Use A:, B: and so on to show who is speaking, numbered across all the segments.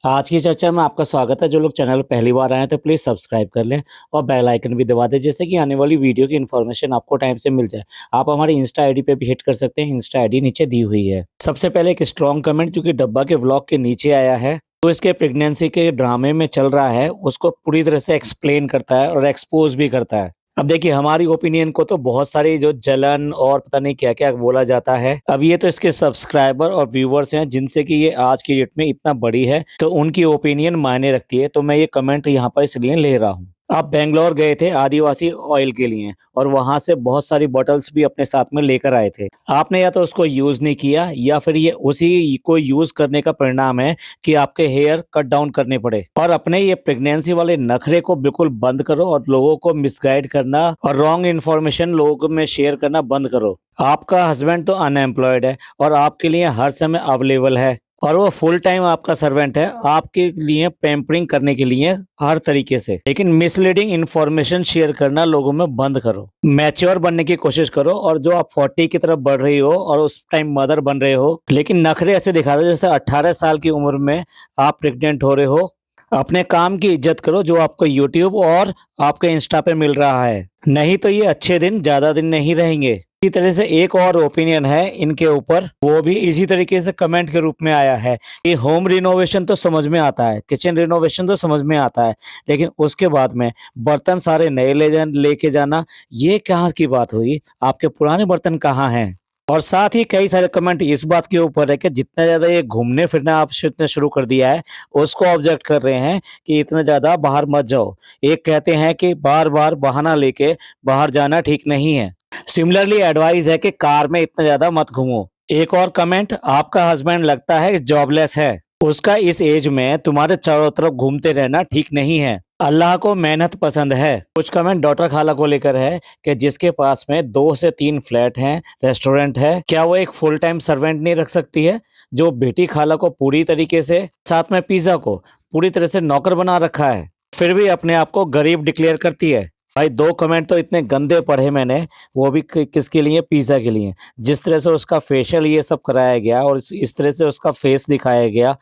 A: आज की चर्चा में आपका स्वागत है। जो लोग चैनल पे पहली बार आए हैं तो प्लीज़ सब्सक्राइब कर लें और बेल आइकन भी दबा दें, जिससे कि आने वाली वीडियो की इन्फॉर्मेशन आपको टाइम से मिल जाए। आप हमारी इंस्टा आईडी पे भी हिट कर सकते हैं, इंस्टा आईडी नीचे दी हुई है। सबसे पहले एक स्ट्रॉन्ग कमेंट जो कि डब्बा के व्लॉग के नीचे आया है, जो इसके प्रेगनेंसी के ड्रामे में चल रहा है उसको पूरी तरह से एक्सप्लेन करता है और एक्सपोज़ भी करता है। अब देखिए, हमारी ओपिनियन को तो बहुत सारी जो जलन और पता नहीं क्या-क्या बोला जाता है। अब ये तो इसके सब्सक्राइबर और व्यूअर्स हैं जिनसे कि ये आज की डेट में इतना बड़ी है, तो उनकी ओपिनियन मायने रखती है। तो मैं ये कमेंट यहाँ पर इसलिए ले रहा हूँ। आप बैंगलोर गए थे आदिवासी ऑयल के लिए और वहाँ से बहुत सारी बॉटल्स भी अपने साथ में लेकर आए थे। आपने या तो उसको यूज़ नहीं किया या फिर ये उसी को यूज़ करने का परिणाम है कि आपके हेयर कट डाउन करने पड़े। और अपने ये प्रेगनेंसी वाले नखरे को बिल्कुल बंद करो और लोगों को मिसगाइड करना और रॉन्ग इन्फॉर्मेशन लोगों में शेयर करना बंद करो। आपका हस्बैंड तो अनएम्प्लॉयड है और आपके लिए हर समय अवेलेबल है और वो फुल टाइम आपका सर्वेंट है, आपके लिए पैम्परिंग करने के लिए हर तरीके से। लेकिन मिसलीडिंग इन्फॉर्मेशन शेयर करना लोगों में बंद करो। मैच्योर बनने की कोशिश करो और जो आप 40 की तरफ बढ़ रही हो और उस टाइम मदर बन रहे हो, लेकिन नखरे ऐसे दिखा रहे हो जैसे 18 साल की उम्र में आप प्रेग्नेंट हो रहे हो। अपने काम की इज्जत करो जो आपको यूट्यूब और आपके इंस्टा पे मिल रहा है, नहीं तो ये अच्छे दिन ज्यादा दिन नहीं रहेंगे। इसी तरह से एक और ओपिनियन है इनके ऊपर, वो भी इसी तरीके से कमेंट के रूप में आया है कि होम रिनोवेशन तो समझ में आता है, किचन रिनोवेशन तो समझ में आता है, लेकिन उसके बाद में बर्तन सारे नए लेके जाना, ये कहाँ की बात हुई? आपके पुराने बर्तन कहाँ हैं? और साथ ही कई सारे कमेंट इस बात के ऊपर है कि जितना ज़्यादा ये घूमने फिरना आपने शुरू कर दिया है, उसको ऑब्जेक्ट कर रहे हैं कि इतना ज़्यादा बाहर मत जाओ। एक कहते हैं कि बार-बार बहाना लेके बाहर जाना ठीक नहीं है। सिमिलरली एडवाइस है कि कार में इतना ज़्यादा मत घूमो। एक और कमेंट, आपका हस्बैंड लगता है जॉबलेस है। उसका इस एज में तुम्हारे चारों तरफ घूमते रहना ठीक नहीं है। अल्लाह को मेहनत पसंद है। कुछ कमेंट डॉटर खाला को लेकर है कि जिसके पास में 2 से 3 फ्लैट हैं, रेस्टोरेंट है, क्या वो एक फुल टाइम सर्वेंट नहीं रख सकती है? जो बेटी खाला को पूरी तरीके से, साथ में पिज़्ज़ा को पूरी तरह से नौकर बना रखा है, फिर भी अपने आप को गरीब डिक्लेयर करती है। भाई 2 कमेंट तो इतने गंदे पढ़े मैंने, वो भी किसके लिए? पिज़्ज़ा के लिए। जिस तरह से उसका फेशियल ये सब कराया गया और इस तरह से उसका फेस दिखाया गया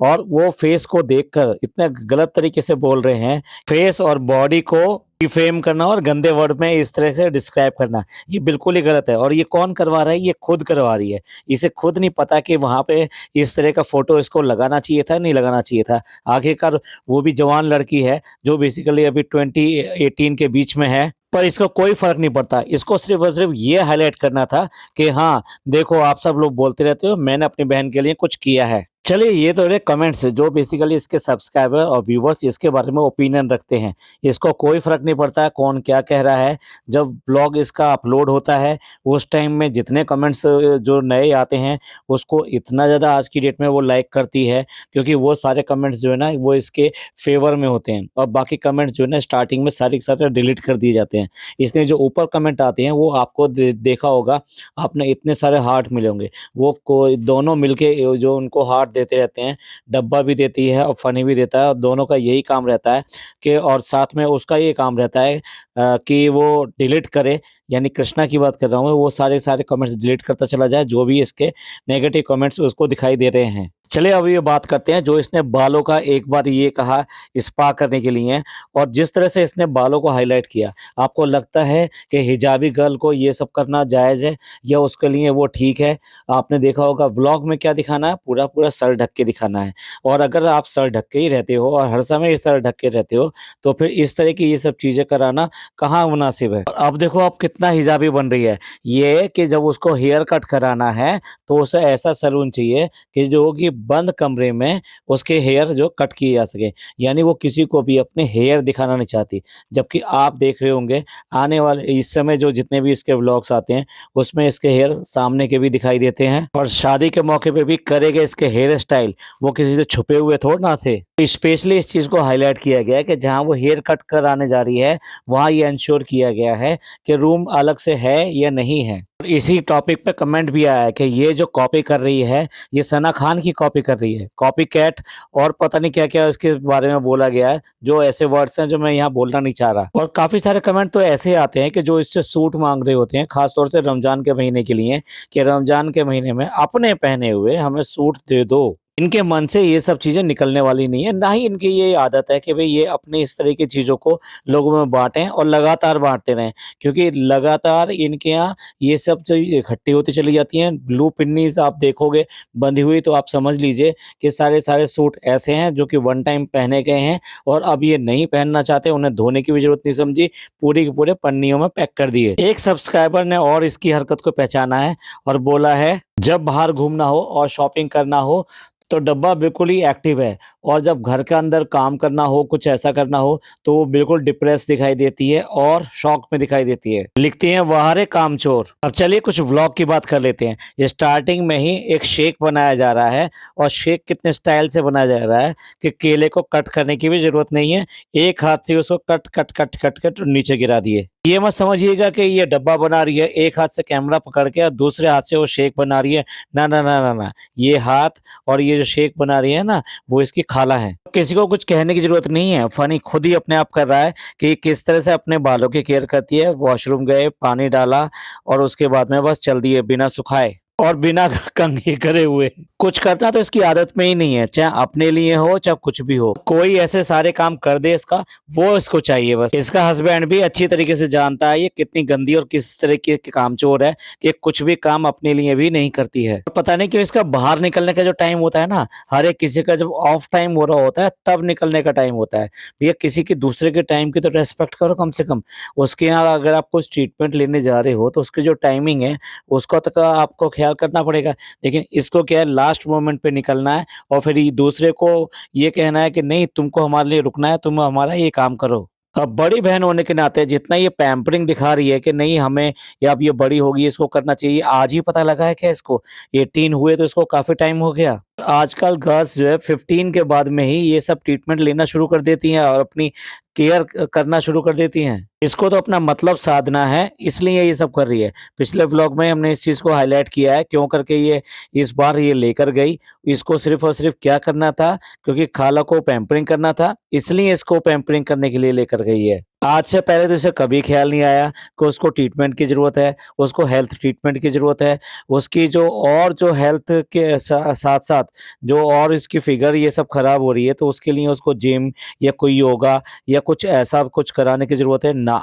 A: और वो फेस को देखकर इतने गलत तरीके से बोल रहे हैं। फेस और बॉडी को डिफेम करना और गंदे वर्ड में इस तरह से डिस्क्राइब करना, ये बिल्कुल ही गलत है। और ये कौन करवा रहा है? ये खुद करवा रही है। इसे खुद नहीं पता कि वहाँ पे इस तरह का फ़ोटो इसको लगाना चाहिए था, नहीं लगाना चाहिए था। आखिरकार वो भी जवान लड़की है जो बेसिकली अभी 20-18 के बीच में है, पर इसको कोई फ़र्क नहीं पड़ता। इसको सिर्फ़ और सिर्फ़ ये हाइलाइट करना था कि हाँ, देखो आप सब लोग बोलते रहते हो, मैंने अपनी बहन के लिए कुछ किया है। चलिए, ये तो रहे कमेंट्स जो बेसिकली इसके सब्सक्राइबर और व्यूअर्स इसके बारे में ओपिनियन रखते हैं। इसको कोई फ़र्क नहीं पड़ता है कौन क्या कह रहा है। जब ब्लॉग इसका अपलोड होता है उस टाइम में जितने कमेंट्स जो नए आते हैं उसको इतना ज़्यादा आज की डेट में वो लाइक करती है, क्योंकि वो सारे कमेंट्स जो है ना वो इसके फ़ेवर में होते हैं और बाकी कमेंट्स जो है ना स्टार्टिंग में सारे के सारे डिलीट कर दिए जाते हैं। इसलिए जो ऊपर कमेंट आते हैं वो आपको देखा होगा, आपने इतने सारे हार्ट मिले होंगे, वो कोई दोनों मिलके जो उनको हार्ट देते रहते हैं। डब्बा भी देती है और फनी भी देता है और दोनों का यही काम रहता है कि, और साथ में उसका ये काम रहता है कि वो डिलीट करे, यानी कृष्णा की बात कर रहा हूँ मैं, वो सारे कमेंट्स डिलीट करता चला जाए जो भी इसके नेगेटिव कमेंट्स उसको दिखाई दे रहे हैं। चलिए अब ये बात करते हैं जो इसने बालों का एक बार ये कहा स्पा करने के लिए और जिस तरह से इसने बालों को हाईलाइट किया, आपको लगता है कि हिजाबी गर्ल को ये सब करना जायज़ है या उसके लिए वो ठीक है? आपने देखा होगा व्लॉग में क्या दिखाना है, पूरा सर ढक के दिखाना है। और अगर आप सर ढक के ही रहते हो और हर समय सर ढक के रहते हो, तो फिर इस तरह की ये सब चीज़ें कराना कहाँ मुनासिब है। अब देखो अब कितना हिजाबी बन रही है। ये कि जब उसको हेयर कट कराना है तो उसे ऐसा सैलून चाहिए कि जो कि बंद कमरे में उसके हेयर जो कट किए जा सके, यानी वो किसी को भी अपने हेयर दिखाना नहीं चाहती। जबकि आप देख रहे होंगे आने वाले इस समय जो जितने भी इसके व्लॉग्स आते हैं उसमें इसके हेयर सामने के भी दिखाई देते हैं और शादी के मौके पे भी करेंगे इसके हेयर स्टाइल, वो किसी से छुपे हुए थोड़ा ना थे। स्पेशली इस चीज़ को हाईलाइट किया गया है कि जहाँ वो हेयर कट कराने जा रही है वहाँ ये इंश्योर किया गया है कि रूम अलग से है या नहीं है। और इसी टॉपिक पे कमेंट भी आया है कि ये जो कॉपी कर रही है ये सना खान की कॉपी कर रही है, कॉपी कैट और पता नहीं क्या-क्या इसके बारे में बोला गया है, जो ऐसे वर्ड्स हैं जो मैं यहाँ बोलना नहीं चाह रहा। और काफ़ी सारे कमेंट तो ऐसे आते हैं कि जो इससे सूट माँग रहे होते हैं, ख़ास तौर से रमज़ान के महीने के लिए, कि रमज़ान के महीने में अपने पहने हुए हमें सूट दे दो। इनके मन से ये सब चीज़ें निकलने वाली नहीं है, ना ही इनकी ये आदत है कि भई ये अपने इस तरह की चीज़ों को लोगों में बाँटें और लगातार बाँटते रहें। क्योंकि लगातार इनके यहाँ ये सब जो इकट्ठी होती चली जाती हैं, ब्लू पिन्नीज़ आप देखोगे बंधी हुई तो आप समझ लीजिए कि सारे सूट ऐसे हैं जो कि वन टाइम पहने गए हैं और अब ये नहीं पहनना चाहते, उन्हें धोने की भी ज़रूरत नहीं समझी, पूरे के पूरे पन्नियों में पैक कर दिए। एक सब्सक्राइबर ने और इसकी हरकत को पहचाना है और बोला है, "जब बाहर घूमना हो और शॉपिंग करना हो तो डब्बा बिल्कुल ही एक्टिव है और जब घर के अंदर काम करना हो, कुछ ऐसा करना हो, तो वो बिल्कुल डिप्रेस दिखाई देती है और शॉक में दिखाई देती है। लिखती हैं वाह रे कामचोर। अब चलिए कुछ व्लॉग की बात कर लेते हैं। ये स्टार्टिंग में ही एक शेक बनाया जा रहा है और शेक कितने स्टाइल से बनाया जा रहा है कि केले को कट करने की भी ज़रूरत नहीं है। एक हाथ से उसको कट नीचे गिरा दिए। ये मत समझिएगा कि ये डब्बा बना रही है, एक हाथ से कैमरा पकड़ के और दूसरे हाथ से वो शेक बना रही है। ना। ये हाथ और ये जो शेक बना रही है ना, वो इसकी खाला है। किसी को कुछ कहने की ज़रूरत नहीं है, फ़नी खुद ही अपने आप कर रहा है कि किस तरह से अपने बालों की केयर करती है। वॉशरूम गए, पानी डाला और उसके बाद में बस चल दिए बिना सुखाए और बिना कंघी करे हुए। कुछ करना तो इसकी आदत में ही नहीं है, चाहे अपने लिए हो, चाहे कुछ भी हो। कोई ऐसे सारे काम कर दे इसका, वो इसको चाहिए बस। इसका हस्बैंड भी अच्छी तरीके से जानता है ये कितनी गंदी और किस तरीके की कामचोर है कि कुछ भी काम अपने लिए भी नहीं करती है। पता नहीं क्यों इसका बाहर निकलने का जो टाइम होता है ना, हर एक किसी का जब ऑफ टाइम हो रहा होता है तब निकलने का टाइम होता है। भैया किसी के दूसरे के टाइम की तो रिस्पेक्ट करो कम से कम। उसके यहाँ अगर आप कुछ ट्रीटमेंट लेने जा रहे हो तो उसकी जो टाइमिंग है उसका तो का आपको ख्याल करना पड़ेगा। लेकिन इसको क्या है लास्ट मोमेंट पे निकलना है और फिर ये दूसरे को ये कहना है कि नहीं तुमको हमारे लिए रुकना है, तुम हमारा ये काम करो। अब बड़ी बहन होने के नाते जितना ये पैम्परिंग दिखा रही है कि नहीं हमें या अब ये बड़ी होगी इसको करना चाहिए, आज ही पता लगा है क्या इसको? 18 हुए तो इसको काफ़ी टाइम हो गया। आजकल गर्ल्स जो है 15 के बाद में ही ये सब ट्रीटमेंट लेना शुरू कर देती हैं और अपनी केयर करना शुरू कर देती हैं। इसको तो अपना मतलब साधना है इसलिए ये सब कर रही है। पिछले व्लॉग में हमने इस चीज़ को हाइलाइट किया है क्यों करके ये इस बार ये लेकर गई। इसको सिर्फ़ और सिर्फ़ क्या करना था क्योंकि खाला को पैम्परिंग करना था इसलिए इसको पैम्परिंग करने के लिए लेकर गई है। आज से पहले तो इसे कभी ख़्याल नहीं आया कि उसको ट्रीटमेंट की ज़रूरत है, उसको हेल्थ ट्रीटमेंट की ज़रूरत है, उसकी जो हेल्थ के साथ-साथ जो और इसकी फ़िगर ये सब ख़राब हो रही है तो उसके लिए उसको जिम या कोई योगा या कुछ ऐसा कुछ कराने की ज़रूरत है? ना,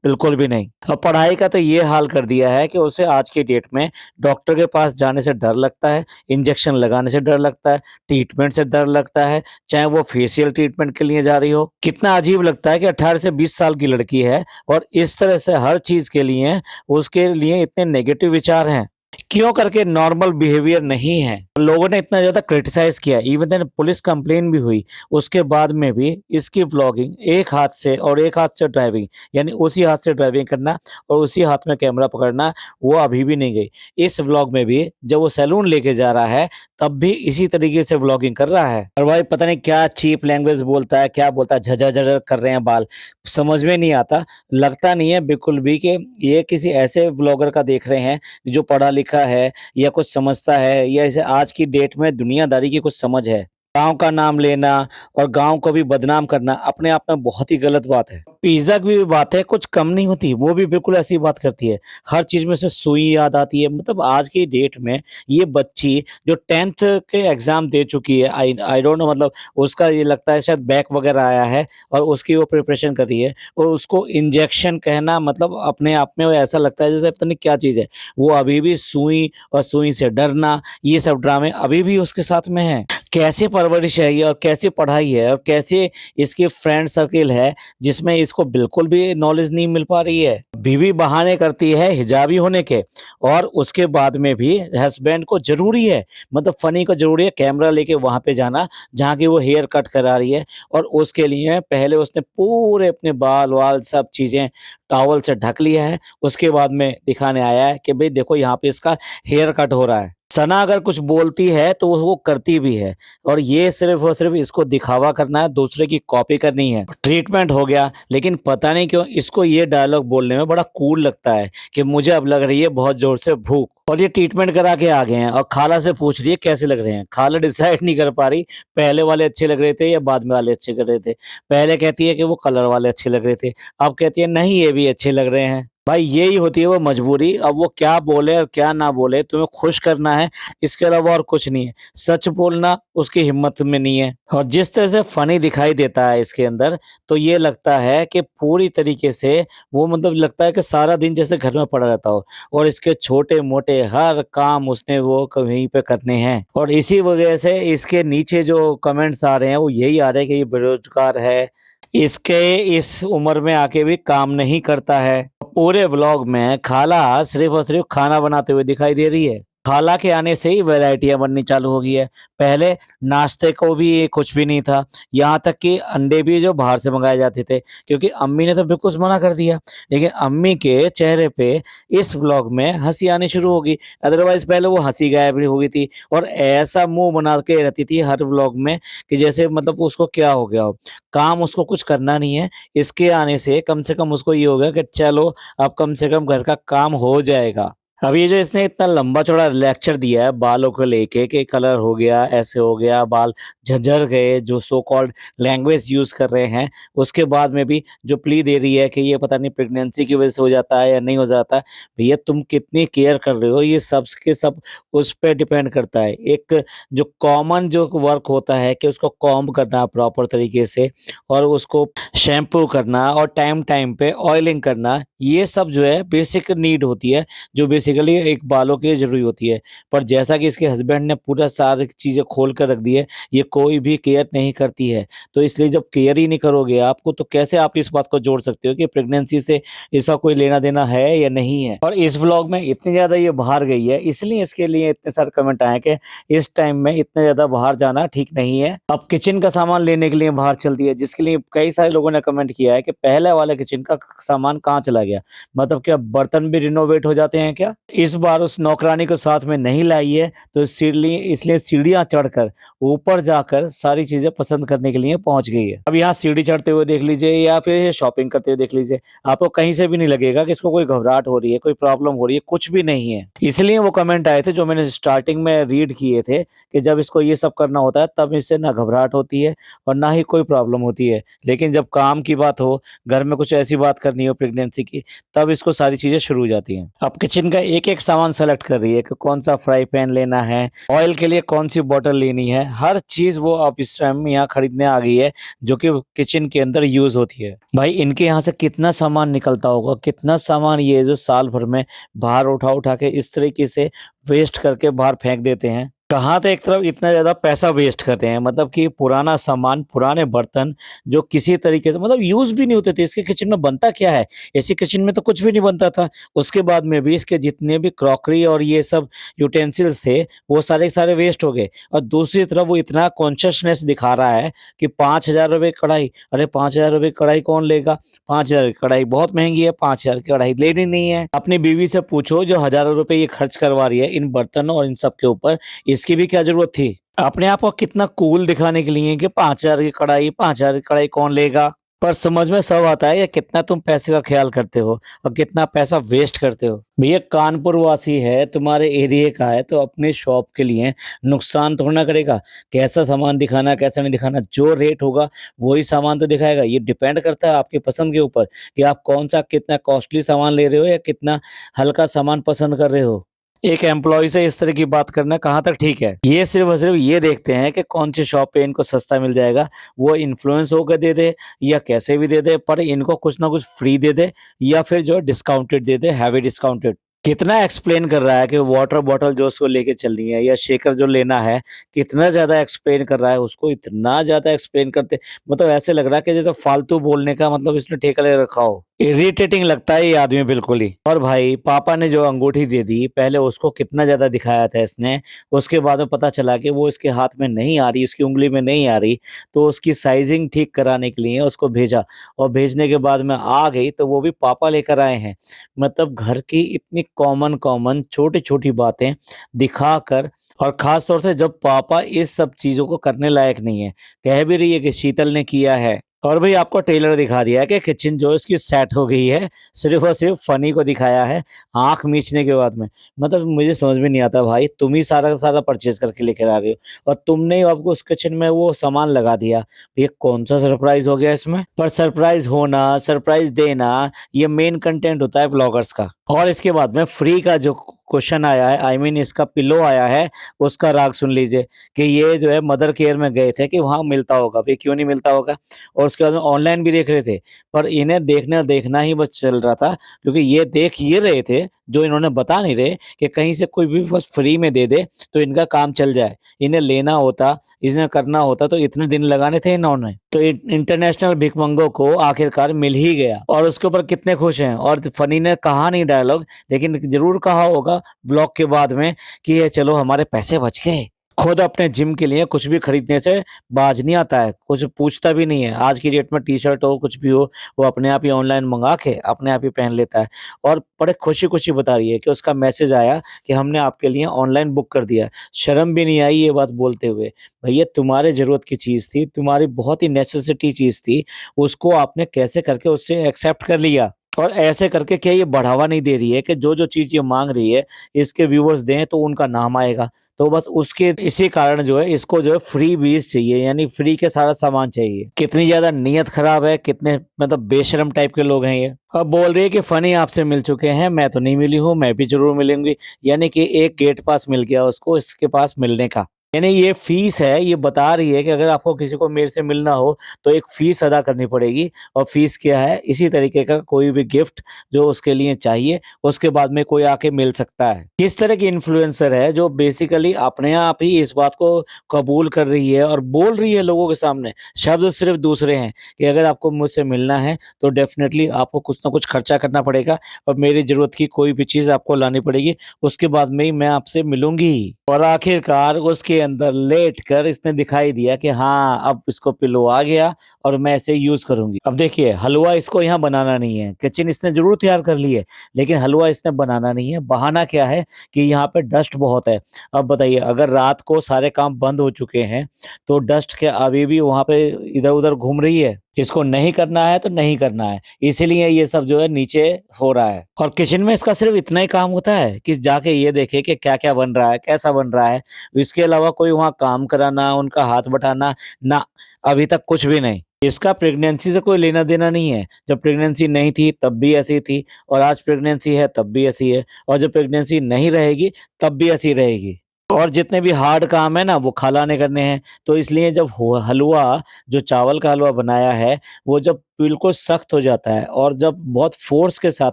A: बिल्कुल भी नहीं। और पढ़ाई का तो ये हाल कर दिया है कि उसे आज की डेट में डॉक्टर के पास जाने से डर लगता है, इंजेक्शन लगाने से डर लगता है, ट्रीटमेंट से डर लगता है, चाहे वो फेशियल ट्रीटमेंट के लिए जा रही हो। कितना अजीब लगता है कि 18 से 20 साल की लड़की है और इस तरह से हर चीज़ के लिए उसके लिए इतने नेगेटिव विचार हैं। क्यों करके नॉर्मल बिहेवियर नहीं है। लोगों ने इतना ज़्यादा क्रिटिसाइज़ किया, इवन देन पुलिस कंप्लेन भी हुई। उसके बाद में भी इसकी व्लॉगिंग एक हाथ से और एक हाथ से ड्राइविंग, यानी उसी हाथ से ड्राइविंग करना और उसी हाथ में कैमरा पकड़ना, वो अभी भी नहीं गई। इस व्लॉग में भी जब वो सैलून लेके जा रहा है, तब भी इसी तरीके से व्लॉगिंग कर रहा है। और भाई पता नहीं क्या चीप लैंग्वेज बोलता है, क्या बोलता है, झझर कर रहे हैं बाल, समझ में नहीं आता। लगता नहीं है बिल्कुल भी कि ये किसी ऐसे व्लॉगर का देख रहे हैं जो पढ़ा लिखा है या कुछ समझता है या इसे आज की डेट में दुनियादारी की कुछ समझ है। गाँव का नाम लेना और गाँव को भी बदनाम करना अपने आप में बहुत ही गलत बात है। पिज़्ज़ा की भी बात है कुछ कम नहीं होती, वो भी बिल्कुल ऐसी बात करती है। हर चीज़ में से सुई याद आती है, मतलब आज की डेट में ये बच्ची जो 10th के एग्ज़ाम दे चुकी है, आई डोंट नो, मतलब उसका ये लगता है शायद बैक वगैरह आया है और उसकी वो प्रिपरेशन कर रही है और उसको इंजेक्शन कहना मतलब अपने आप में वो ऐसा लगता है जैसे पता नहीं क्या चीज़ है। वो अभी भी सुई और सुई से डरना, ये सब ड्रामे अभी भी उसके साथ में हैं। कैसी परवरिश है ये और कैसी पढ़ाई है और कैसे इसकी फ्रेंड सर्किल है जिसमें इसको बिल्कुल भी नॉलेज नहीं मिल पा रही है। बीवी बहाने करती है हिजाबी होने के और उसके बाद में भी हस्बैंड को ज़रूरी है, मतलब फ़नी को ज़रूरी है कैमरा लेके वहाँ पे जाना जहाँ की वो हेयर कट करा रही है और उसके लिए पहले उसने पूरे अपने बाल-वाल सब चीज़ें टॉवल से ढक लिया है। उसके बाद में दिखाने आया है कि भई देखो यहाँ पे इसका हेयर कट हो रहा है। सना अगर कुछ बोलती है तो वो करती भी है और ये सिर्फ़ और सिर्फ़ इसको दिखावा करना है, दूसरे की कॉपी करनी है। ट्रीटमेंट हो गया, लेकिन पता नहीं क्यों इसको ये डायलॉग बोलने में बड़ा कूल लगता है कि मुझे अब लग रही है बहुत ज़ोर से भूख और ये ट्रीटमेंट करा के आ गए हैं और खाला से पूछ रही है कैसे लग रहे हैं। खाला डिसाइड नहीं कर पा रही पहले वाले अच्छे लग रहे थे या बाद में वाले अच्छे लग रहे थे। पहले कहती है कि वो कलर वाले अच्छे लग रहे थे, अब कहती है नहीं ये भी अच्छे लग रहे हैं। भाई यही होती है वो मजबूरी। अब वो क्या बोले और क्या ना बोले, तुम्हें खुश करना है, इसके अलावा और कुछ नहीं है। सच बोलना उसकी हिम्मत में नहीं है। और जिस तरह से फनी दिखाई देता है इसके अंदर, तो ये लगता है कि पूरी तरीके से वो मतलब लगता है कि सारा दिन जैसे घर में पड़ा रहता हो, और इसके छोटे-मोटे हर काम उसने वो वहीं पे करने हैं। और इसी वजह से इसके नीचे जो कमेंट्स आ रहे हैं वो यही आ रहे हैं कि ये बेरोज़गार है, इसके इस उम्र में आके भी काम नहीं करता है। पूरे व्लॉग में खाला सिर्फ़ और सिर्फ़ खाना बनाते हुए दिखाई दे रही है। खाला के आने से ही वैरायटियाँ बननी चालू हो गई है। पहले नाश्ते को भी कुछ भी नहीं था, यहाँ तक कि अंडे भी जो बाहर से मँगाए जाते थे, क्योंकि अम्मी ने तो बिल्कुल मना कर दिया। लेकिन अम्मी के चेहरे पे इस व्लॉग में हँसी आनी शुरू हो गई, अदरवाइज़ पहले वो हँसी गायब नहीं हो गई थी, और ऐसा मुँह बना के रहती थी हर व्लॉग में कि जैसे मतलब उसको क्या हो गया हो। काम उसको कुछ करना नहीं है, इसके आने से कम उसको ये हो गया कि चलो अब कम से कम घर का काम हो जाएगा। अब ये जो इसने इतना लंबा-चौड़ा लेक्चर दिया है बालों को लेके कि कलर हो गया, ऐसे हो गया, बाल झड़ गए, जो सो कॉल्ड लैंग्वेज यूज़ कर रहे हैं, उसके बाद में भी जो प्ली दे रही है कि ये पता नहीं प्रेगनेंसी की वज़ह से हो जाता है या नहीं हो जाता है। भैया तुम कितनी केयर कर रहे हो, ये सब के सब उस पे डिपेंड करता है। एक जो कॉमन जो वर्क होता है कि उसको कॉम्ब करना प्रॉपर तरीके से, और उसको शैम्पू करना और टाइम-टाइम पे ऑयलिंग करना, ये सब जो है बेसिक नीड होती है, जो बेसिकली एक बालों के लिए ज़रूरी होती है। पर जैसा कि इसके हस्बैंड ने पूरा सारी चीज़ें खोल कर रख दी है, ये कोई भी केयर नहीं करती है। तो इसलिए जब केयर ही नहीं करोगे आपको, तो कैसे आप इस बात को जोड़ सकते हो कि प्रेगनेंसी से इसका कोई लेना-देना है या नहीं है? और इस व्लॉग में इतनी ज़्यादा ये बाहर गई है, इसलिए इसके लिए इतने सारे कमेंट आए कि इस टाइम में इतना ज़्यादा बाहर जाना ठीक नहीं है। अब किचन का सामान लेने के लिए बाहर चलती है, जिसके लिए कई सारे लोगों ने कमेंट किया है कि पहले वाले किचन का सामान कहाँ चला गया? मतलब क्या बर्तन भी रिनोवेट हो जाते हैं क्या? इस बार उस नौकरानी को साथ में नहीं लाई है, तो इसलिए सीढ़ियाँ चढ़कर ऊपर जाकर सारी चीज़ें पसंद करने के लिए पहुँच गई है। अब यहाँ सीढ़ी चढ़ते हुए देख लीजिए या फिर शॉपिंग करते हुए देख लीजिए, आपको कहीं से भी नहीं लगेगा कि इसको कोई घबराहट हो रही है, कोई प्रॉब्लम हो रही है, कुछ भी नहीं है। इसलिए वो कमेंट आए थे जो मैंने स्टार्टिंग में रीड किए थे कि जब इसको ये सब करना होता है तब इससे ना घबराहट होती है और ना ही कोई प्रॉब्लम होती है। लेकिन जब काम की बात हो, घर में कुछ ऐसी बात करनी हो प्रेगनेंसी की, तब इसको सारी चीज़ें शुरू हो जाती हैं। अब किचन का एक-एक सामान सेलेक्ट कर रही है कि कौन-सा फ्राई पैन लेना है, ऑयल के लिए कौन-सी बॉटल लेनी है, हर चीज़ वो अब इस टाइम यहाँ खरीदने आ गई है, जो कि किचन के अंदर यूज़ होती है। भाई इनके यहाँ से कितना सामान निकलता होगा, कितना सामान ये जो साल भर में बाहर उठा-उठा के इस तरीके से वेस्ट करके बाहर फेंक देते हैं। कहाँ तो एक तरफ इतना ज़्यादा पैसा वेस्ट करते हैं, मतलब कि पुराना सामान, पुराने बर्तन जो किसी तरीके से मतलब यूज़ भी नहीं होते थे, इसके किचन में बनता क्या है? ऐसी किचन में तो कुछ भी नहीं बनता था। उसके बाद में भी इसके जितने भी क्रॉकरी और ये सब यूटेंसिल्स थे, वो सारे के सारे वेस्ट हो गए। और दूसरी तरफ वो इतना कॉन्शसनेस दिखा रहा है कि ₹5000 की कढ़ाई, अरे ₹5000 की कढ़ाई कौन लेगा? 5000 की कढ़ाई बहुत महँगी है, 5000 की कढ़ाई लेनी नहीं है। अपनी बीवी से पूछो जो हज़ारों रुपए ये खर्च करवा रही है इन बर्तनों और इन सब के ऊपर, इसकी भी क्या ज़रूरत थी? अपने आप को कितना कूल दिखाने के लिए कि 5000 की कढ़ाई, 5000 की कढ़ाई कौन लेगा? पर समझ में सब आता है कि कितना तुम पैसे का ख़्याल करते हो और कितना पैसा वेस्ट करते हो। भैया कानपुर वासी है, तुम्हारे एरिये का है, तो अपने शॉप के लिए नुकसान थोड़ी ना करेगा। कैसा सामान दिखाना, कैसा नहीं दिखाना, जो रेट होगा वही सामान तो दिखाएगा। ये डिपेंड करता है आपकी पसंद के ऊपर कि आप कौन-सा कितना कॉस्टली सामान ले रहे हो या कितना हल्का सामान पसंद कर रहे हो। एक एम्प्लॉयी से इस तरह की बात करना कहाँ तक ठीक है? ये सिर्फ़ और सिर्फ़ ये देखते हैं कि कौन-सी शॉप पे इनको सस्ता मिल जाएगा, वो इन्फ्लुएंस होकर दे दे या कैसे भी दे दे, पर इनको कुछ ना कुछ फ्री दे दे या फिर जो डिस्काउंटेड दे दे, हैवी डिस्काउंटेड। कितना एक्सप्लेन कर रहा है कि वाटर बॉटल जो उसको लेके चलनी है या शेकर जो लेना है, कितना ज़्यादा एक्सप्लेन कर रहा है उसको, इतना ज़्यादा एक्सप्लेन करते मतलब ऐसे लग रहा है कि जैसे फालतू बोलने का मतलब इसने ठेका ले रखा हो। इरिटेटिंग लगता है ये आदमी बिल्कुल ही। और भाई पापा ने जो अंगूठी दे दी, पहले उसको कितना ज़्यादा दिखाया था इसने, उसके बाद में पता चला कि वो इसके हाथ में नहीं आ रही, उसकी उँगली में नहीं आ रही, तो उसकी साइज़िंग ठीक कराने के लिए उसको भेजा और भेजने के बाद में आ गई, तो वो भी पापा लेकर आए हैं। मतलब घर की इतनी कॉमन छोटी-छोटी बातें दिखाकर, और ख़ास तौर से जब पापा इस सब चीज़ों को करने लायक नहीं है। कह भी रही है कि शीतल ने किया है। और भाई आपको ट्रेलर दिखा दिया है कि किचन जो है इसकी सेट हो गई है, सिर्फ़ और सिर्फ़ फ़नी को दिखाया है, आँख मीचने के बाद में। मतलब मुझे समझ में नहीं आता भाई, तुम ही सारा का सारा परचेज़ करके लेकर आ रहे हो और तुमने ही आपको उस किचन में वो सामान लगा दिया। ये कौन-सा सरप्राइज़ हो गया इसमें? पर सरप्राइज़ होना, सरप्राइज़ देना, ये मेन कंटेंट होता है व्लॉगर्स का। और इसके बाद में फ्री का जो क्वेश्चन आया है, आई मीन इसका पिलो आया है, उसका राग सुन लीजिए कि ये जो है मदर केयर में गए थे कि वहाँ मिलता होगा। भई क्यों नहीं मिलता होगा? और उसके बाद में ऑनलाइन भी देख रहे थे, पर इन्हें देखना ही बस चल रहा था क्योंकि ये देख ये रहे थे, जो इन्होंने बता नहीं रहे कि कहीं से कोई भी बस फ्री में दे दे, तो इनका काम चल जाए। इन्हें लेना होता, इन्हें करना होता तो इतने दिन लगाने थे इन्होंने। तो इंटरनेशनल भिखमंगों को आखिरकार मिल ही गया और उसके ऊपर कितने खुश हैं और फनी ने कहा नहीं डायलॉग, लेकिन ज़रूर कहा होगा व्लॉग के बाद में कि ये चलो हमारे पैसे बच गए। खुद अपने जिम के लिए कुछ भी खरीदने से बाज नहीं आता है, कुछ पूछता भी नहीं है। आज की डेट में टी-शर्ट हो, कुछ भी हो, वो अपने आप ही ऑनलाइन मँगा के अपने आप ही पहन लेता है और बड़े खुशी-खुशी बता रही है कि उसका मैसेज आया कि हमने आपके लिए ऑनलाइन बुक कर दिया है। शर्म भी नहीं आई ये बात बोलते हुए। भैया तुम्हारे ज़रूरत की चीज़ थी, तुम्हारी बहुत ही नेसेसिटी चीज़ थी, उसको आपने कैसे करके उससे एक्सेप्ट कर लिया। और ऐसे करके क्या ये बढ़ावा नहीं दे रही है कि जो-जो चीज़ ये माँग रही है, इसके व्यूअर्स दें तो उनका नाम आएगा। तो बस उसके इसी कारण जो है इसको जो है फ्रीबीज़ चाहिए यानी फ्री के सारा सामान चाहिए। कितनी ज़्यादा नीयत ख़राब है, कितने मतलब बेशर्म टाइप के लोग हैं ये। अब बोल रही है कि फ़नी आपसे मिल चुके हैं, मैं तो नहीं मिली हूँ, मैं भी ज़रूर मिलूँगी। यानी कि एक गेट पास मिल गया उसको इसके पास मिलने का। यानी ये फ़ीस है, ये बता रही है कि अगर आपको किसी को मेरे से मिलना हो, तो एक फ़ीस अदा करनी पड़ेगी और फ़ीस क्या है, इसी तरीके का कोई भी गिफ्ट जो उसके लिए चाहिए, उसके बाद में कोई आके मिल सकता है। किस तरह की इन्फ्लुएंसर है जो बेसिकली अपने आप ही इस बात को कबूल कर रही है और बोल रही है लोगों के सामने, शब्द सिर्फ़ दूसरे हैं कि अगर आपको मुझसे मिलना है, तो डेफ़िनेटली आपको कुछ ना कुछ खर्चा करना पड़ेगा और मेरी ज़रूरत की कोई भी चीज़ आपको लानी पड़ेगी, उसके बाद में ही मैं आपसे मिलूँगी। और आखिरकार उसके अंदर लेटकर इसने दिखाई दिया कि हाँ, अब इसको पिलो आ गया और मैं इसे यूज़ करूँगी। अब देखिए हलवा इसको यहाँ बनाना नहीं है, किचन इसने ज़रूर तैयार कर ली है, लेकिन हलवा इसने बनाना नहीं है। बहाना क्या है कि यहाँ पे डस्ट बहुत है। अब बताइए अगर रात को सारे काम बंद हो चुके हैं, तो डस्ट क्या अभी भी वहाँ पे इधर-उधर घूम रही है? इसको नहीं करना है तो नहीं करना है, इसीलिए ये सब जो है नीचे हो रहा है। और किचन में इसका सिर्फ़ इतना ही काम होता है कि जाके ये देखे कि क्या-क्या बन रहा है, कैसा बन रहा है। इसके अलावा कोई वहाँ काम कराना, उनका हाथ बटाना, ना, अभी तक कुछ भी नहीं। इसका प्रेगनेंसी से कोई लेना-देना नहीं है। जब प्रेगनेंसी नहीं थी तब भी ऐसी थी और आज प्रेगनेंसी है तब भी ऐसी है और जब प्रेगनेंसी नहीं रहेगी तब भी ऐसी रहेगी। और जितने भी हार्ड काम है ना वो खाला ने करने हैं, तो इसलिए जब हो हलवा जो चावल का हलवा बनाया है, वो जब बिल्कुल सख्त हो जाता है और जब बहुत फ़ोर्स के साथ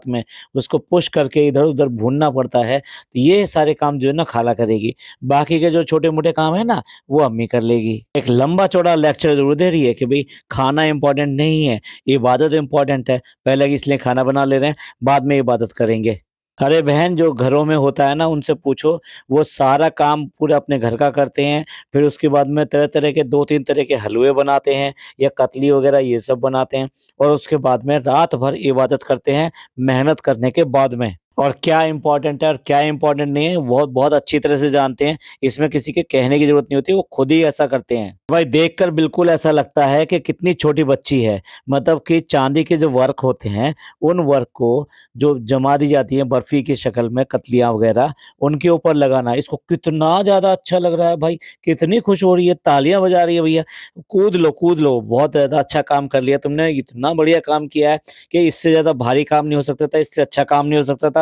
A: में उसको पुश करके इधर-उधर भूनना पड़ता है, तो ये सारे काम जो है ना खाला करेगी। बाकी के जो छोटे-मोटे काम है ना, वो अम्मी कर लेगी। एक लंबा-चौड़ा लेक्चर ज़रूर दे रही है कि भई खाना इम्पोर्टेंट नहीं है, इबादत इम्पोर्टेंट है। पहले इसलिए खाना बना ले रहे हैं, बाद में इबादत करेंगे। अरे बहन जो घरों में होता है ना उनसे पूछो, वो सारा काम पूरा अपने घर का करते हैं, फिर उसके बाद में तरह-तरह के 2-3 तरह के हलवे बनाते हैं या कतली वगैरह ये सब बनाते हैं और उसके बाद में रात भर इबादत करते हैं, मेहनत करने के बाद में। और क्या इम्पोर्टेंट है और क्या इम्पोर्टेंट नहीं है, बहुत बहुत अच्छी तरह से जानते हैं, इसमें किसी के कहने की ज़रूरत नहीं होती, वो खुद ही ऐसा करते हैं। भाई देखकर बिल्कुल ऐसा लगता है कि कितनी छोटी बच्ची है, मतलब कि चाँदी के जो वर्क होते हैं, उन वर्क को जो जमा दी जाती है बर्फी की शक्ल में कतलियाँ वगैरह, उनके ऊपर लगाना, इसको कितना ज़्यादा अच्छा लग रहा है भाई, कितनी खुश हो रही है, तालियाँ बजा रही है भैया। कूद लो, बहुत ज़्यादा अच्छा काम कर लिया तुमने, इतना बढ़िया काम किया है कि इससे ज़्यादा भारी काम नहीं हो सकता था, इससे अच्छा काम नहीं हो सकता था।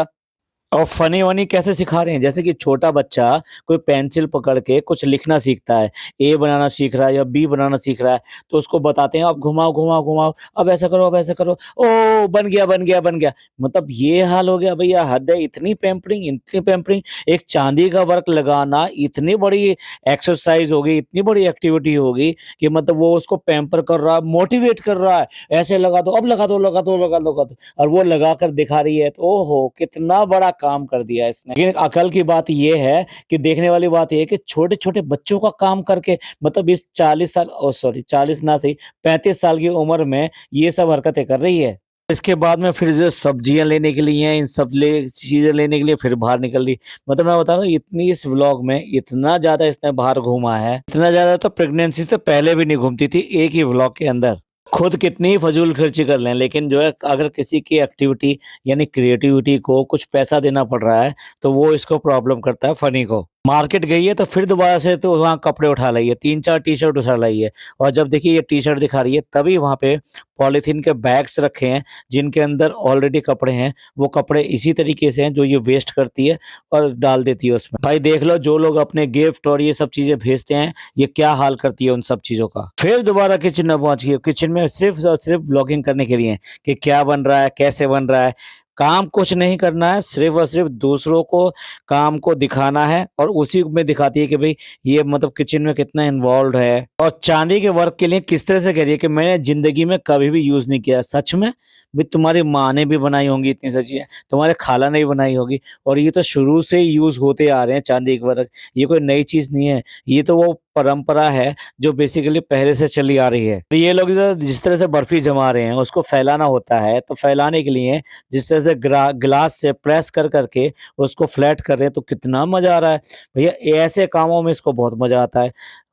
A: और फ़नी-वनी कैसे सिखा रहे हैं? जैसे कि छोटा बच्चा कोई पेंसिल पकड़ के कुछ लिखना सीखता है, ए बनाना सीख रहा है या बी बनाना सीख रहा है, तो उसको बताते हैं, "अब घुमाओ, घुमाओ, घुमाओ, अब ऐसा करो, अब ऐसा करो, ओह! बन गया, बन गया, बन गया।" मतलब ये हाल हो गया भैया, हद है, इतनी पैम्परिंग, एक चाँदी का वर्क लगाना इतनी बड़ी एक्सरसाइज़ हो गई, इतनी बड़ी एक्टिविटी हो गई कि मतलब वो उसको पैम्पर कर रहा है, मोटिवेट कर रहा है, ऐसे लगा दो, अब लगा दो, लगा दो, लगा दो, लगा दो और वो लगाकर दिखा रही है, तो ओहो! कितना बड़ा काम कर दिया इसने। लेकिन अकल की बात ये है कि देखने वाली बात ये है कि छोटे-छोटे बच्चों का काम करके मतलब इस 40 साल ओह सॉरी 40 ना सही 35 साल की उम्र में ये सब हरकतें कर रही है। इसके बाद में फिर जो सब्जियाँ लेने के लिए हैं, इन सब ले चीज़ें लेने के लिए फिर बाहर निकल ली। मतलब मैं बता रहा हूँ इतनी इस व्लॉग में इतना ज़्यादा इसने बाहर घूमा है, इतना ज़्यादा तो प्रेगनेंसी से पहले भी नहीं घूमती थी एक ही व्लॉग के अंदर। खुद कितनी ही फ़िज़ूल खर्ची कर लें, लेकिन जो है अगर किसी की एक्टिविटी यानी क्रिएटिविटी को कुछ पैसा देना पड़ रहा है, तो वो इसको प्रॉब्लम करता है फ़नी को। मार्केट गई है तो फिर दोबारा से तो वहाँ कपड़े उठा लाई है, 3-4 टी-शर्ट उठा लाई है और जब देखिए ये टी-शर्ट दिखा रही है तभी वहाँ पे पॉलीथीन के बैग्स रखे हैं, जिनके अंदर ऑलरेडी कपड़े हैं। वो कपड़े इसी तरीके से हैं जो ये वेस्ट करती है और डाल देती है उसमें। भाई देख लो जो लोग अपने गिफ्ट और ये सब चीज़ें भेजते हैं, ये क्या हाल करती है उन सब चीज़ों का। फिर दोबारा किचन में पहुँच गई, किचन में सिर्फ़ और सिर्फ़ ब्लॉगिंग करने के लिए कि क्या बन रहा है, कैसे बन रहा है। काम कुछ नहीं करना है, सिर्फ़ और सिर्फ़ दूसरों को काम को दिखाना है और उसी में दिखाती है कि भई ये मतलब किचन में कितना इन्वॉल्व्ड है और चांदी के वर्क के लिए किस तरह से कह रही है कि मैंने ज़िंदगी में कभी भी यूज़ नहीं किया। सच में? भई तुम्हारी माँ ने भी बनाई होंगी इतनी सी चीज़ें, तुम्हारे खाला ने भी बनाई होगी और ये तो शुरू से ही यूज़ होते आ रहे हैं चांदी के वर्क। ये कोई नई चीज़ नहीं है, ये तो वो परंपरा है जो बेसिकली पहले से चली आ रही है। तो ये लोग जो जिस तरह से बर्फ़ी जमा रहे हैं, उसको फैलाना होता है, तो फैलाने के लिए जिस तरह से ग्लास से प्रेस कर के उसको फ्लैट कर रहे हैं, तो कितना मज़ा आ रहा है। भैया ऐसे कामों में इसको बहुत मज़ा आता है।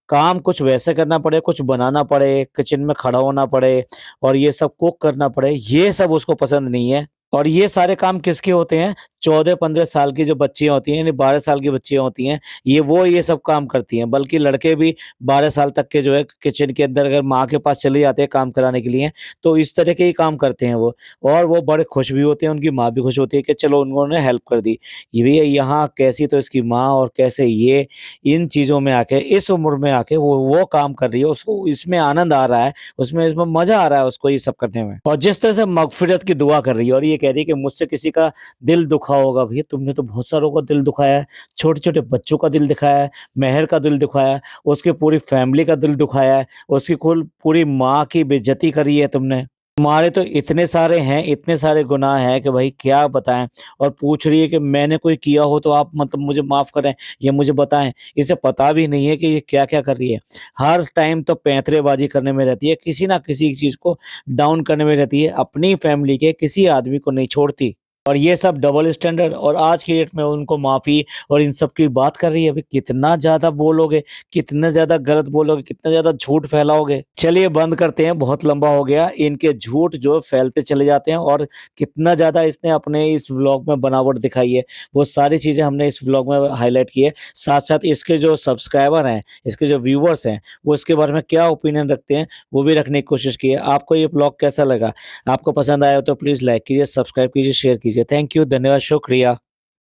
A: काम कुछ वैसे करना पड़े, कुछ बनाना पड़े, किचन में खड़ा होना पड़े और ये सब कुक करना पड़े, ये सब उसको पसंद नहीं है। और ये सारे काम किसके होते हैं? 14-15 साल की जो बच्चियाँ होती हैं, यानी 12 साल की बच्चियाँ होती हैं, ये सब काम करती हैं। बल्कि लड़के भी 12 साल तक के जो है किचन के अंदर अगर माँ के पास चले जाते हैं काम कराने के लिए, तो इस तरह के ही काम करते हैं वो। और वो बड़े खुश भी होते हैं, उनकी माँ भी खुश होती है कि चलो उन्होंने हेल्प कर दी। ये भैया यहाँ कैसी तो इसकी माँ और कैसे ये इन चीज़ों में आके, इस उम्र में आके वो काम कर रही है, उसको इसमें आनंद आ रहा है, इसमें मज़ा आ रहा है उसको ये सब करने में। और जिस तरह से मगफ़िरत की दुआ कर रही है और ये कह रही है कि मुझसे किसी का दिल दुखा होगा, भैया तुमने तो बहुत सारों का दिल दुखाया है, छोटे-छोटे बच्चों का दिल दुखाया है, मेहर का दिल दुखाया है, उसकी पूरी फैमिली का दिल दुखाया है, उसकी कुल पूरी माँ की बेइज़्ज़ती करी है तुमने। तुम्हारे तो इतने सारे हैं, इतने सारे गुनाह हैं कि भई क्या बताएँ और पूछ रही है कि मैंने कोई किया हो तो आप मतलब मुझे माफ़ करें या मुझे बताएँ। इसे पता भी नहीं है कि ये क्या-क्या कर रही है। हर टाइम तो पैंतरेबाज़ी करने में रहती है, किसी न किसी चीज़ को डाउन करने में रहती है, अपनी फैमिली के किसी आदमी को नहीं छोड़ती। और ये सब डबल स्टैंडर्ड और आज की डेट में उनको माफ़ी और इन सब की बात कर रही है। अभी कितना ज़्यादा बोलोगे, कितना ज़्यादा गलत बोलोगे, कितना ज़्यादा झूठ फैलाओगे। चलिए बंद करते हैं, बहुत लंबा हो गया। इनके झूठ जो फैलते चले जाते हैं और कितना ज़्यादा इसने अपने इस व्लॉग में बनावट दिखाई है, वो सारी चीज़ें हमने इस व्लॉग में हाइलाइट की है। साथ-साथ इसके जो सब्सक्राइबर हैं, इसके जो व्यूअर्स हैं, वो इसके बारे में क्या ओपिनियन रखते हैं, वो भी रखने की कोशिश की है। आपको ये व्लॉग कैसा लगा? आपको पसंद आया हो तो प्लीज़ लाइक कीजिए, सब्सक्राइब कीजिए, शेयर कीजिए। थैंक यू, धन्यवाद, शुक्रिया।